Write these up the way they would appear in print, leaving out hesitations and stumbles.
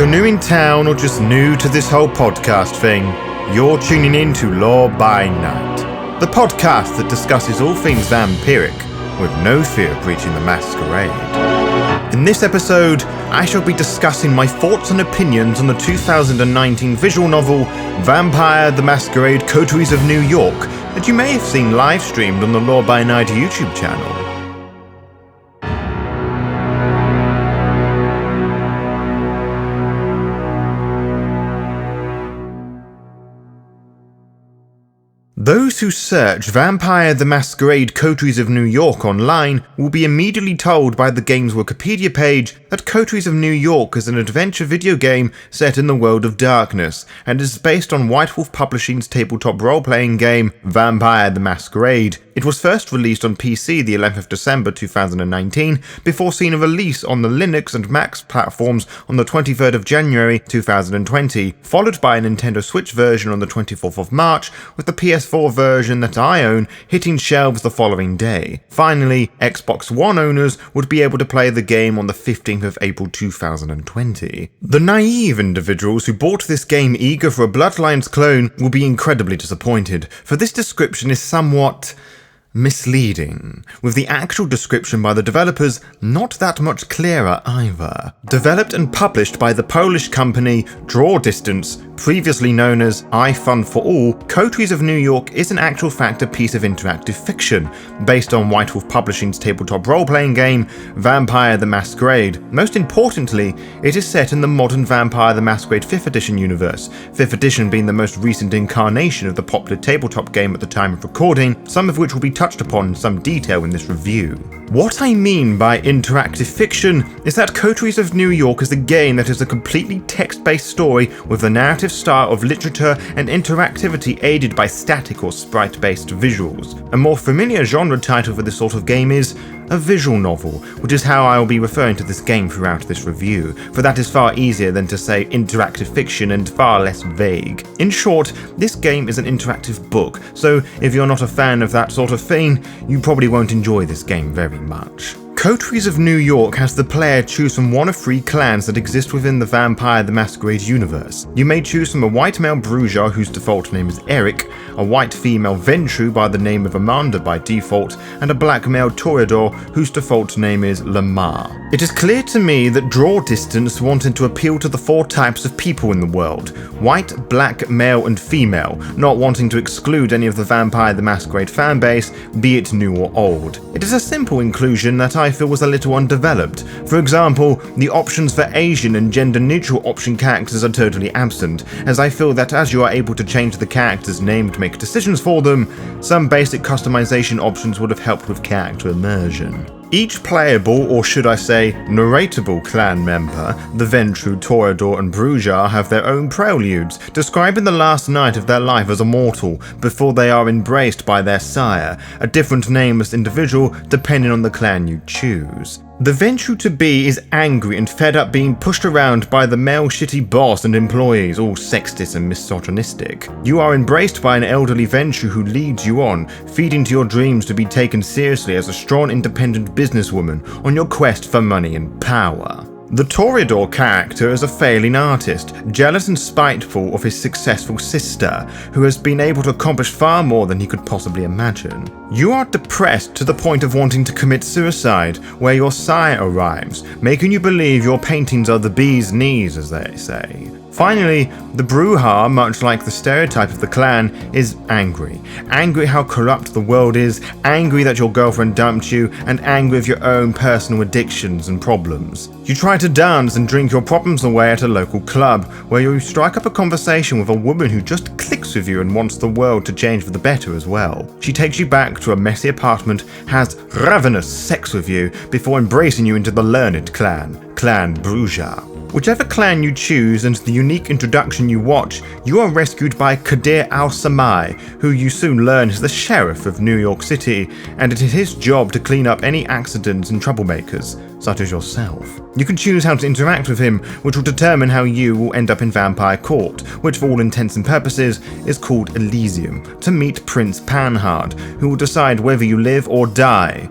you're new in town or just new to this whole podcast thing, you're tuning in to Law by Night, the podcast that discusses all things vampiric with no fear of breaching the Masquerade. In this episode, I shall be discussing my thoughts and opinions on the 2019 visual novel Vampire the Masquerade Coteries of New York that you may have seen live streamed on the Law by Night YouTube channel. Those who search Vampire the Masquerade Coteries of New York online will be immediately told by the game's Wikipedia page that Coteries of New York is an adventure video game set in the world of darkness and is based on White Wolf Publishing's tabletop role-playing game Vampire the Masquerade. It was first released on PC the 11th of December 2019 before seeing a release on the Linux and Mac platforms on the 23rd of January 2020, followed by a Nintendo Switch version on the 24th of March, with the PS4 version that I own hitting shelves the following day. Finally, Xbox One owners would be able to play the game on the 15th of April 2020. The naive individuals who bought this game eager for a Bloodlines clone will be incredibly disappointed, for this description is somewhat misleading, with the actual description by the developers not that much clearer either. Developed and published by the Polish company Draw Distance, previously known as iFun4All, Coteries of New York is in actual fact a piece of interactive fiction, based on White Wolf Publishing's tabletop role-playing game, Vampire the Masquerade. Most importantly, it is set in the modern Vampire the Masquerade 5th edition universe, 5th edition being the most recent incarnation of the popular tabletop game at the time of recording, some of which will be touched upon in some detail in this review. What I mean by interactive fiction is that Coteries of New York is a game that is a completely text-based story with a narrative style of literature and interactivity aided by static or sprite-based visuals. A more familiar genre title for this sort of game is a visual novel, which is how I will be referring to this game throughout this review, for that is far easier than to say interactive fiction and far less vague. In short, this game is an interactive book, so if you're not a fan of that sort of thing, you probably won't enjoy this game very much. Coteries of New York has the player choose from one of three clans that exist within the Vampire the Masquerade universe. You may choose from a white male Bruja whose default name is Eric, a white female Ventru by the name of Amanda by default, and a black male Toreador whose default name is Lamar. It is clear to me that Draw Distance wanted to appeal to the four types of people in the world: white, black, male, and female, not wanting to exclude any of the Vampire the Masquerade fanbase, be it new or old. It is a simple inclusion that I feel was a little undeveloped. For example, the options for Asian and gender-neutral option characters are totally absent, as I feel that as you are able to change the character's name to make decisions for them, some basic customization options would have helped with character immersion. Each playable, or should I say, narratable clan member, the Ventru, Toreador, and Bruja, have their own preludes, describing the last night of their life as a mortal before they are embraced by their sire, a different nameless individual depending on the clan you choose. The Ventru-to-be is angry and fed up being pushed around by the male shitty boss and employees, all sexist and misogynistic. You are embraced by an elderly Ventru who leads you on, feeding to your dreams to be taken seriously as a strong independent businesswoman on your quest for money and power. The Toreador character is a failing artist, jealous and spiteful of his successful sister, who has been able to accomplish far more than he could possibly imagine. You are depressed to the point of wanting to commit suicide, where your sire arrives, making you believe your paintings are the bee's knees, as they say. Finally, the Bruja, much like the stereotype of the clan, is angry. Angry how corrupt the world is, angry that your girlfriend dumped you, and angry with your own personal addictions and problems. You try to dance and drink your problems away at a local club, where you strike up a conversation with a woman who just clicks with you and wants the world to change for the better as well. She takes you back to a messy apartment, has ravenous sex with you, before embracing you into the learned clan, Clan Bruja. Whichever clan you choose and the unique introduction you watch, you are rescued by Kadir al-Samai, who you soon learn is the sheriff of New York City, and it is his job to clean up any accidents and troublemakers, such as yourself. You can choose how to interact with him, which will determine how you will end up in Vampire Court, which for all intents and purposes is called Elysium, to meet Prince Panhard, who will decide whether you live or die.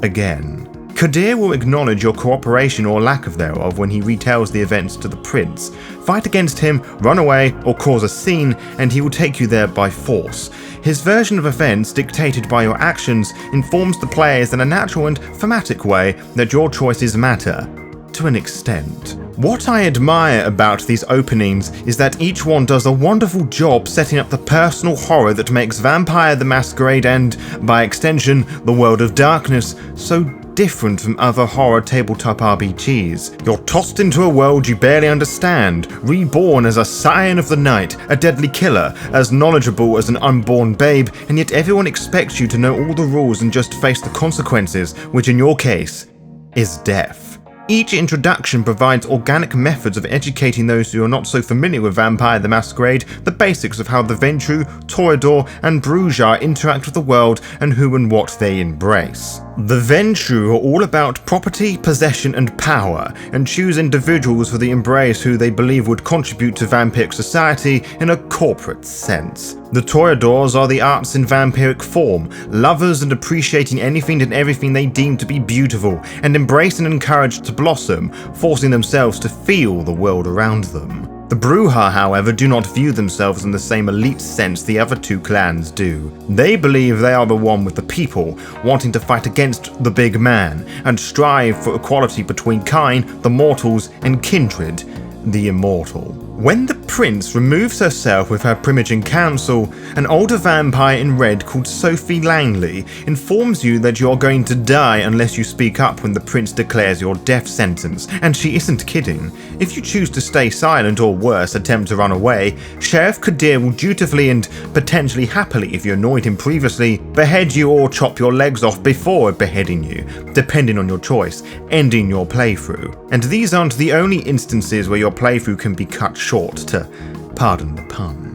Again. Kadir will acknowledge your cooperation or lack of thereof when he retells the events to the prince. Fight against him, run away, or cause a scene, and he will take you there by force. His version of events, dictated by your actions, informs the players in a natural and thematic way that your choices matter, to an extent. What I admire about these openings is that each one does a wonderful job setting up the personal horror that makes Vampire the Masquerade and, by extension, the World of Darkness so different from other horror tabletop RPGs. You're tossed into a world you barely understand, reborn as a scion of the night, a deadly killer, as knowledgeable as an unborn babe, and yet everyone expects you to know all the rules and just face the consequences, which in your case is death. Each introduction provides organic methods of educating those who are not so familiar with Vampire the Masquerade the basics of how the Ventrue, Toreador, and Brujar interact with the world and who and what they embrace. The Ventrue are all about property, possession, and power, and choose individuals for the embrace who they believe would contribute to vampiric society in a corporate sense. The Toreadors are the arts in vampiric form, lovers and appreciating anything and everything they deem to be beautiful, and embrace and encourage to blossom, forcing themselves to feel the world around them. The Brujar, however, do not view themselves in the same elite sense the other two clans do. They believe they are the one with the people, wanting to fight against the big man, and strive for equality between kind, the mortals, and kindred, the immortal. When the prince removes herself with her Primogen council, an older vampire in red called Sophie Langley informs you that you're going to die unless you speak up when the prince declares your death sentence, and she isn't kidding. If you choose to stay silent or worse, attempt to run away, Sheriff Kadir will dutifully and potentially happily, if you annoyed him previously, behead you or chop your legs off before beheading you, depending on your choice, ending your playthrough. And these aren't the only instances where your playthrough can be cut short, to pardon the pun.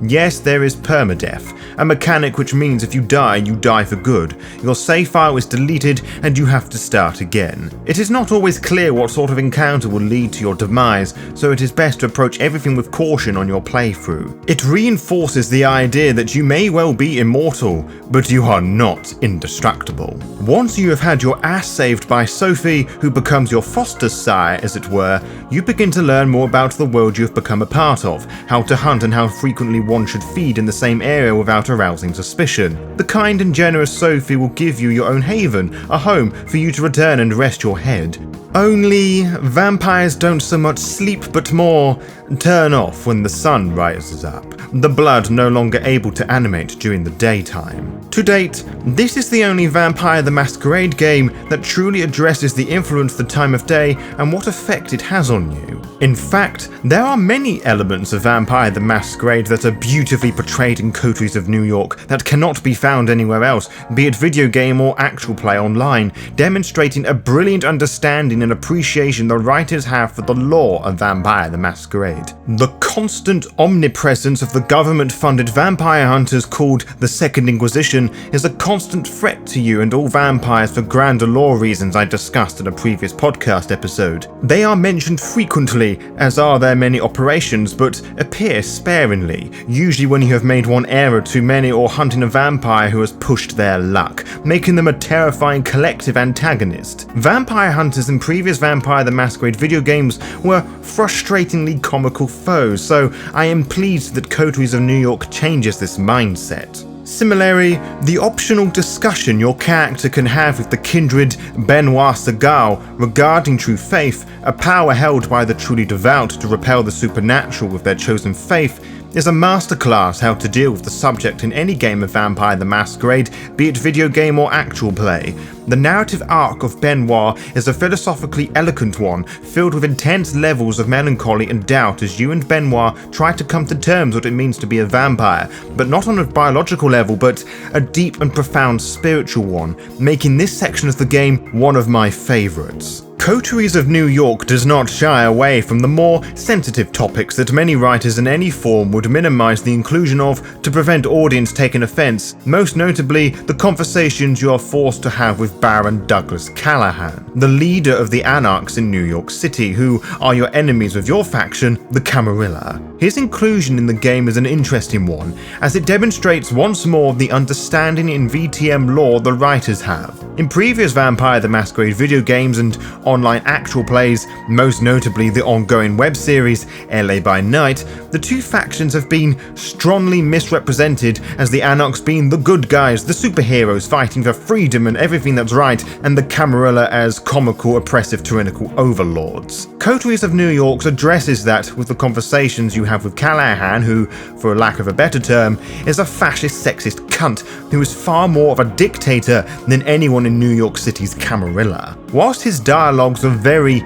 Yes, there is permadeath, a mechanic which means if you die for good. Your save file is deleted and you have to start again. It is not always clear what sort of encounter will lead to your demise, so it is best to approach everything with caution on your playthrough. It reinforces the idea that you may well be immortal, but you are not indestructible. Once you have had your ass saved by Sophie, who becomes your foster sire as it were, you begin to learn more about the world you have become a part of, how to hunt and how frequently one should feed in the same area without arousing suspicion. The kind and generous Sophie will give you your own haven, a home for you to return and rest your head. Only vampires don't so much sleep but more turn off when the sun rises up, the blood no longer able to animate during the daytime. To date, this is the only Vampire the Masquerade game that truly addresses the influence of the time of day and what effect it has on you. In fact, there are many elements of Vampire the Masquerade that are beautifully portrayed in Coteries of New York that cannot be found anywhere else, be it video game or actual play online, demonstrating a brilliant understanding and appreciation the writers have for the lore of Vampire the Masquerade. The constant omnipresence of the government-funded vampire hunters called the Second Inquisition is a constant threat to you and all vampires for grander lore reasons I discussed in a previous podcast episode. They are mentioned frequently, as are their many operations, but appear sparingly, usually when you have made one error too many or hunting a vampire who has pushed their luck, making them a terrifying collective antagonist. Vampire hunters in previous Vampire the Masquerade video games were frustratingly comical foes, so I am pleased that Coteries of New York changes this mindset. Similarly, the optional discussion your character can have with the kindred Benoit Segal regarding true faith, a power held by the truly devout to repel the supernatural with their chosen faith, is a masterclass how to deal with the subject in any game of Vampire the Masquerade, be it video game or actual play. The narrative arc of Benoit is a philosophically eloquent one, filled with intense levels of melancholy and doubt as you and Benoit try to come to terms with what it means to be a vampire, but not on a biological level, but a deep and profound spiritual one, making this section of the game one of my favourites. Coteries of New York does not shy away from the more sensitive topics that many writers in any form would minimize the inclusion of to prevent audience taking offense, most notably the conversations you are forced to have with Baron Douglas Callahan, the leader of the Anarchs in New York City, who are your enemies with your faction, the Camarilla. His inclusion in the game is an interesting one, as it demonstrates once more the understanding in VTM lore the writers have. In previous Vampire the Masquerade video games and online actual plays, most notably the ongoing web series LA by Night, the two factions have been strongly misrepresented as the Anarchs being the good guys, the superheroes fighting for freedom and everything that's right, and the Camarilla as comical, oppressive, tyrannical overlords. Coteries of New York addresses that with the conversations you have with Callahan, who, for lack of a better term, is a fascist, sexist cunt who is far more of a dictator than anyone in New York City's Camarilla. Whilst his dialogues are very,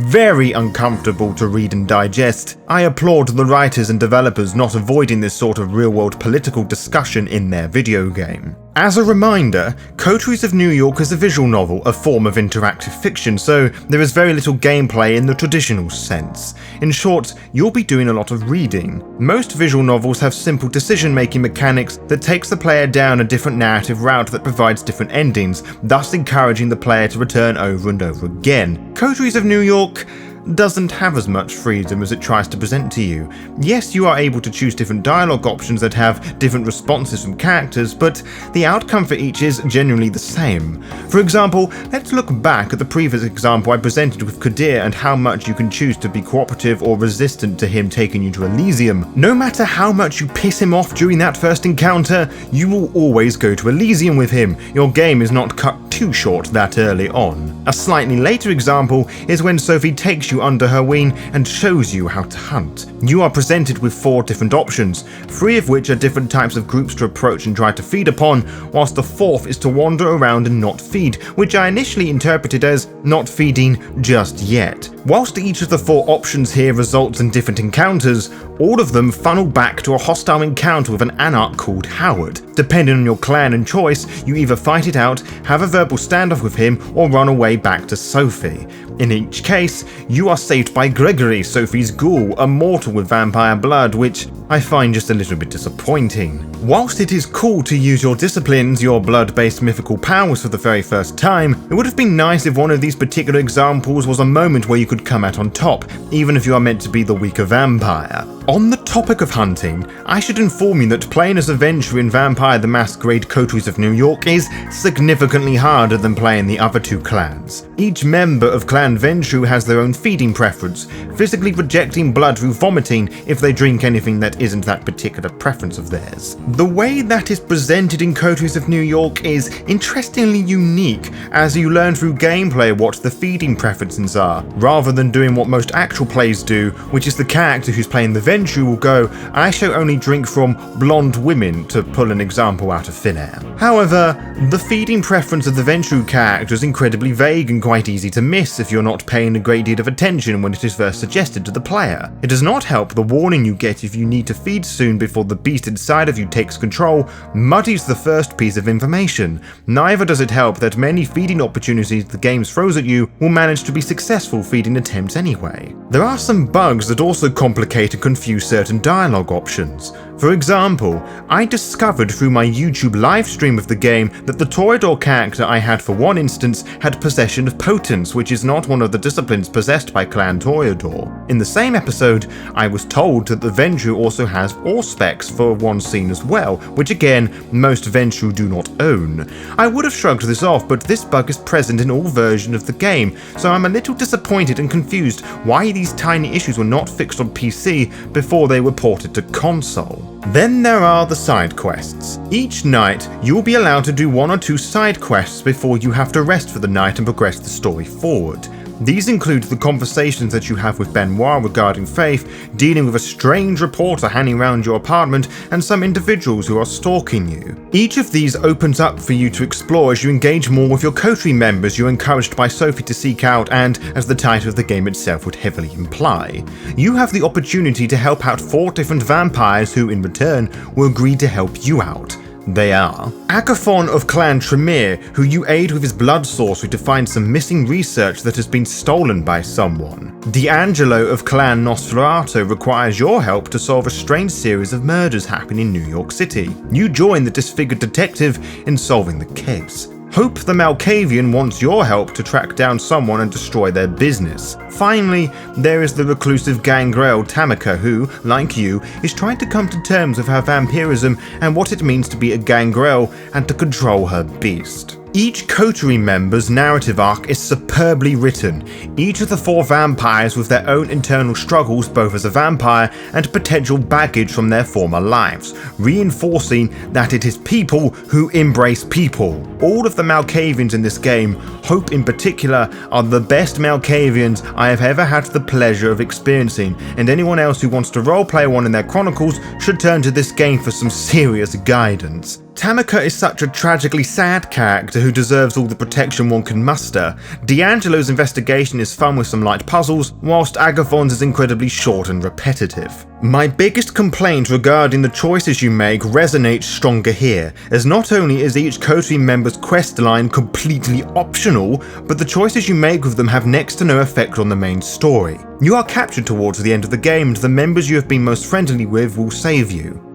very uncomfortable to read and digest, I applaud the writers and developers not avoiding this sort of real-world political discussion in their video game. As a reminder, Coteries of New York is a visual novel, a form of interactive fiction, so there is very little gameplay in the traditional sense. In short, you'll be doing a lot of reading. Most visual novels have simple decision-making mechanics that takes the player down a different narrative route that provides different endings, thus encouraging the player to return over and over again. Coteries of New York doesn't have as much freedom as it tries to present to you. Yes, you are able to choose different dialogue options that have different responses from characters, but the outcome for each is generally the same. For example, let's look back at the previous example I presented with Kadir and how much you can choose to be cooperative or resistant to him taking you to Elysium. No matter how much you piss him off during that first encounter, you will always go to Elysium with him. Your game is not cut too short that early on. A slightly later example is when Sophie takes you under her wing and shows you how to hunt. You are presented with 4 different options, 3 of which are different types of groups to approach and try to feed upon, whilst the 4th is to wander around and not feed, which I initially interpreted as not feeding just yet. Whilst each of the 4 options here results in different encounters, all of them funnel back to a hostile encounter with an Anarch called Howard. Depending on your clan and choice, you either fight it out, have a verbal standoff with him, or run away back to Sophie. In each case, you are saved by Gregory, Sophie's ghoul, a mortal with vampire blood, which I find just a little bit disappointing. Whilst it is cool to use your disciplines, your blood-based mythical powers for the very first time, it would have been nice if one of these particular examples was a moment where you could come out on top, even if you are meant to be the weaker vampire. On the topic of hunting, I should inform you that playing as a Ventrue in Vampire the Masquerade Coteries of New York is significantly harder than playing the other 2 clans. Each member of Clan Ventrue has their own feeding preference, physically rejecting blood through vomiting if they drink anything that isn't that particular preference of theirs. The way that is presented in Coteries of New York is interestingly unique, as you learn through gameplay what the feeding preferences are, rather than doing what most actual plays do, which is the character who's playing the Ventrue will go, I shall only drink from blonde women, to pull an example out of thin air. However, the feeding preference of the Ventrue character is incredibly vague and quite easy to miss if you're not paying a great deal of attention when it is first suggested to the player. It does not help the warning you get if you need to feed soon before the beast inside of you takes control muddies the first piece of information. Neither does it help that many feeding opportunities the game throws at you will manage to be successful feeding attempts anyway. There are some bugs that also complicate and confuse certain dialogue options. For example, I discovered through my YouTube livestream of the game that the Toreador character I had for one instance had possession of potence, which is not one of the disciplines possessed by Clan Toreador. In the same episode, I was told that the Ventrue also has Auspex for one scene as well, which again, most Ventrue do not own. I would have shrugged this off, but this bug is present in all versions of the game, so I'm a little disappointed and confused why these tiny issues were not fixed on PC before they were ported to console. Then there are the side quests. Each night, you'll be allowed to do 1 or 2 side quests before you have to rest for the night and progress the story forward. These include the conversations that you have with Benoit regarding Faith, dealing with a strange reporter hanging around your apartment, and some individuals who are stalking you. Each of these opens up for you to explore as you engage more with your coterie members you're encouraged by Sophie to seek out, and, as the title of the game itself would heavily imply, you have the opportunity to help out 4 different vampires who, in return, will agree to help you out. They are Agathon of Clan Tremere, who you aid with his blood sorcery to find some missing research that has been stolen by someone. D'Angelo of Clan Nosferatu requires your help to solve a strange series of murders happening in New York City. You join the disfigured detective in solving the case. Hope the Malkavian wants your help to track down someone and destroy their business. Finally, there is the reclusive gangrel Tamika who, like you, is trying to come to terms with her vampirism and what it means to be a gangrel and to control her beast. Each coterie member's narrative arc is superbly written, each of the 4 vampires with their own internal struggles both as a vampire and potential baggage from their former lives, reinforcing that it is people who embrace people. All of the Malkavians in this game, Hope in particular, are the best Malkavians I have ever had the pleasure of experiencing, and anyone else who wants to roleplay one in their chronicles should turn to this game for some serious guidance. Tamika is such a tragically sad character who deserves all the protection one can muster. D'Angelo's investigation is fun with some light puzzles, whilst Agathon's is incredibly short and repetitive. My biggest complaint regarding the choices you make resonates stronger here, as not only is each coterie member's quest line completely optional, but the choices you make with them have next to no effect on the main story. You are captured towards the end of the game, and the members you have been most friendly with will save you.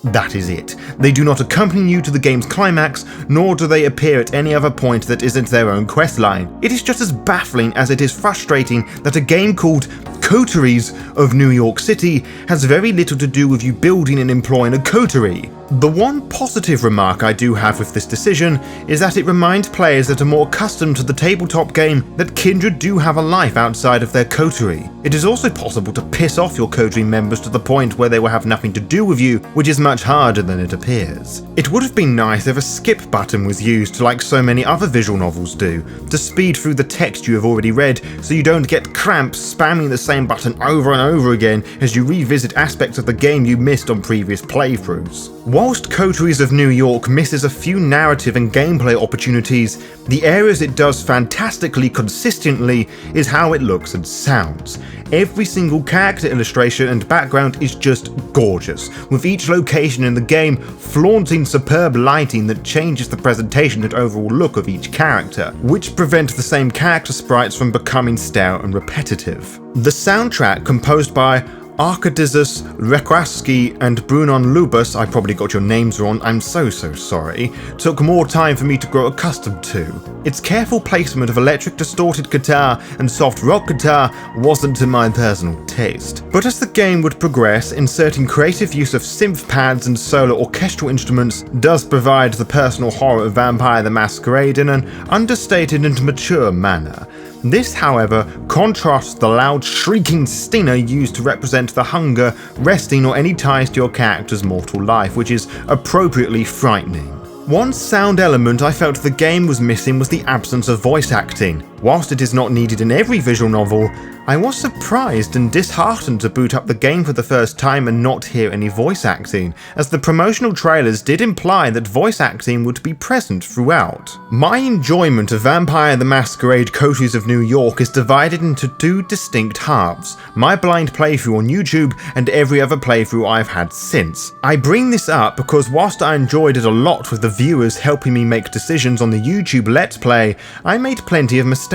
That is it. They do not accompany you to the game's climax, nor do they appear at any other point that isn't their own questline. It is just as baffling as it is frustrating that a game called Coteries of New York City has very little to do with you building and employing a coterie. The one positive remark I do have with this decision is that it reminds players that are more accustomed to the tabletop game that kindred do have a life outside of their coterie. It is also possible to piss off your coterie members to the point where they will have nothing to do with you, which is much harder than it appears. It would have been nice if a skip button was used like so many other visual novels do, to speed through the text you have already read so you don't get cramps spamming the same button over and over again as you revisit aspects of the game you missed on previous playthroughs. Whilst Coteries of New York misses a few narrative and gameplay opportunities, the areas it does fantastically consistently is how it looks and sounds. Every single character illustration and background is just gorgeous, with each location in the game flaunting superb lighting that changes the presentation and overall look of each character, which prevent the same character sprites from becoming stale and repetitive. The soundtrack, composed by Arkadiusz Rekraski and Brunon Lubus, I probably got your names wrong, I'm so sorry, took more time for me to grow accustomed to. Its careful placement of electric distorted guitar and soft rock guitar wasn't to my personal taste. But as the game would progress, inserting creative use of synth pads and solo orchestral instruments does provide the personal horror of Vampire the Masquerade in an understated and mature manner. This, however, contrasts the loud shrieking stinger used to represent the hunger, resting, or any ties to your character's mortal life, which is appropriately frightening. One sound element I felt the game was missing was the absence of voice acting. Whilst it is not needed in every visual novel, I was surprised and disheartened to boot up the game for the first time and not hear any voice acting, as the promotional trailers did imply that voice acting would be present throughout. My enjoyment of Vampire the Masquerade Coteries of New York is divided into 2 distinct halves: my blind playthrough on YouTube and every other playthrough I've had since. I bring this up because whilst I enjoyed it a lot with the viewers helping me make decisions on the YouTube Let's Play, I made plenty of mistakes.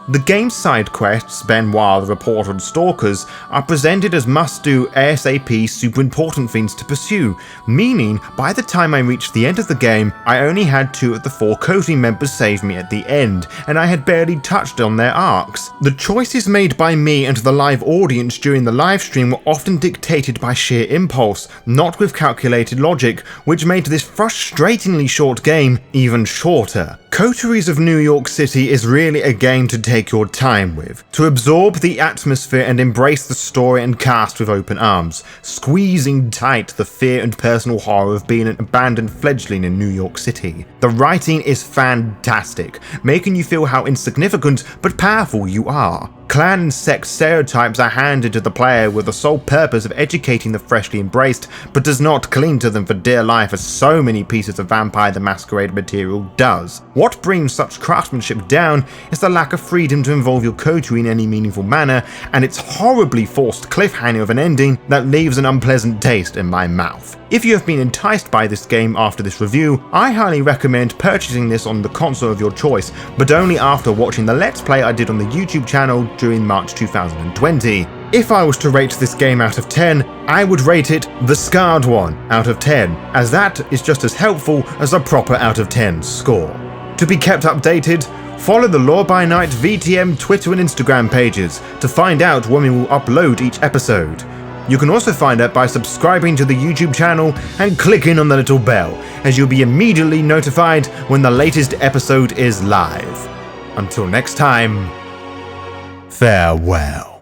The game's side quests, Benoit the Reporter and Stalkers, are presented as must-do ASAP super important things to pursue, meaning by the time I reached the end of the game, I only had 2 of the 4 coterie members save me at the end, and I had barely touched on their arcs. The choices made by me and the live audience during the livestream were often dictated by sheer impulse, not with calculated logic, which made this frustratingly short game even shorter. Coteries of New York City is really a game to take your time with, to absorb the atmosphere and embrace the story and cast with open arms, squeezing tight the fear and personal horror of being an abandoned fledgling in New York City. The writing is fantastic, making you feel how insignificant but powerful you are. Clan and sex stereotypes are handed to the player with the sole purpose of educating the freshly embraced, but does not cling to them for dear life as so many pieces of Vampire the Masquerade material does. What brings such craftsmanship down is the lack of freedom to involve your coterie in any meaningful manner, and its horribly forced cliffhanger of an ending that leaves an unpleasant taste in my mouth. If you have been enticed by this game after this review, I highly recommend purchasing this on the console of your choice, but only after watching the Let's Play I did on the YouTube channel during March 2020. If I was to rate this game out of 10, I would rate it the Scarred One out of 10, as that is just as helpful as a proper out of 10 score. To be kept updated, follow the Lore by Night VTM Twitter and Instagram pages to find out when we will upload each episode. You can also find out by subscribing to the YouTube channel and clicking on the little bell, as you'll be immediately notified when the latest episode is live. Until next time, farewell.